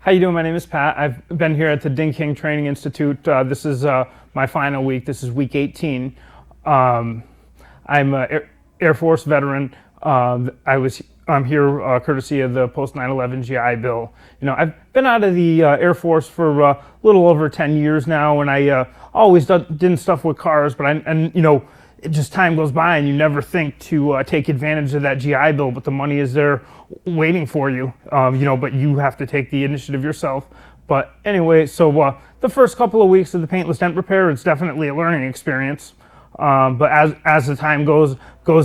How you doing? My name is Pat. I've been here at the Dent Training Institute. This is my final week. This is week 18. I'm an Air Force veteran. I'm here courtesy of the post 9/11 GI Bill. I've been out of the Air Force for a little over 10 years now, and I always did stuff with cars. But it just time goes by, and you never think to take advantage of that GI Bill. But the money is there, waiting for you. But you have to take the initiative yourself. But anyway, so the first couple of weeks of the paintless dent repair, it's definitely a learning experience. But as the time goes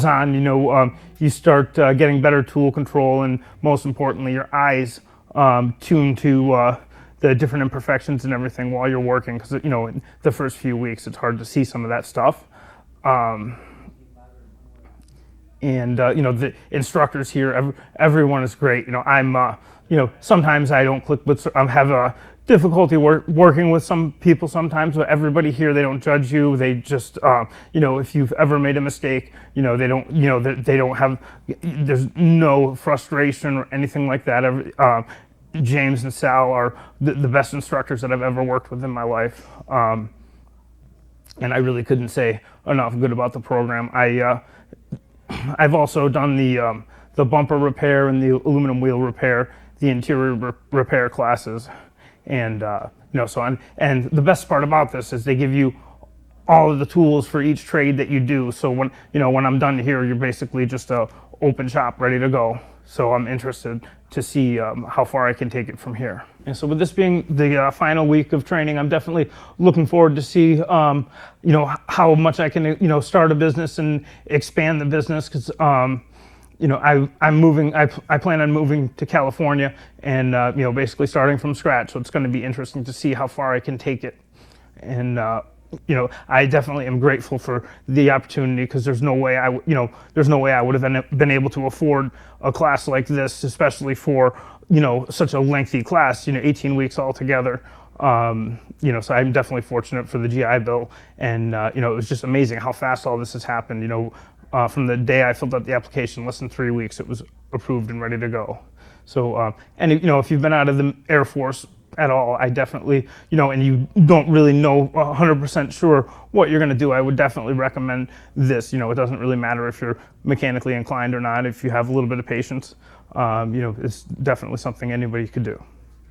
on, you start getting better tool control, and most importantly, your eyes tuned to the different imperfections and everything while you're working. Because in the first few weeks, it's hard to see some of that stuff. The instructors here, everyone is great. Sometimes I don't click, but I have a difficulty working with some people sometimes, but everybody here, they don't judge you. They just, if you've ever made a mistake, they don't have, there's no frustration or anything like that. James and Sal are the best instructors that I've ever worked with in my life. And I really couldn't say enough good about the program. I've also done the bumper repair and the aluminum wheel repair, the interior repair classes, and and the best part about this is they give you all of the tools for each trade that you do. So when I'm done here, you're basically just a open shop ready to go. So I'm interested to see how far I can take it from here. And so with this being the final week of training, I'm definitely looking forward to see how much I can start a business and expand the business, because I'm moving. I plan on moving to California and basically starting from scratch. So it's going to be interesting to see how far I can take it. And I definitely am grateful for the opportunity, because there's no way I would have been able to afford a class like this, especially for such a lengthy class, 18 weeks altogether. So I'm definitely fortunate for the GI Bill, and it was just amazing how fast all this has happened. From the day I filled out the application, less than 3 weeks, it was approved and ready to go. So, if you've been out of the Air Force at all, I definitely, and you don't really know 100% sure what you're going to do, I would definitely recommend this. It doesn't really matter if you're mechanically inclined or not. If you have a little bit of patience, it's definitely something anybody could do.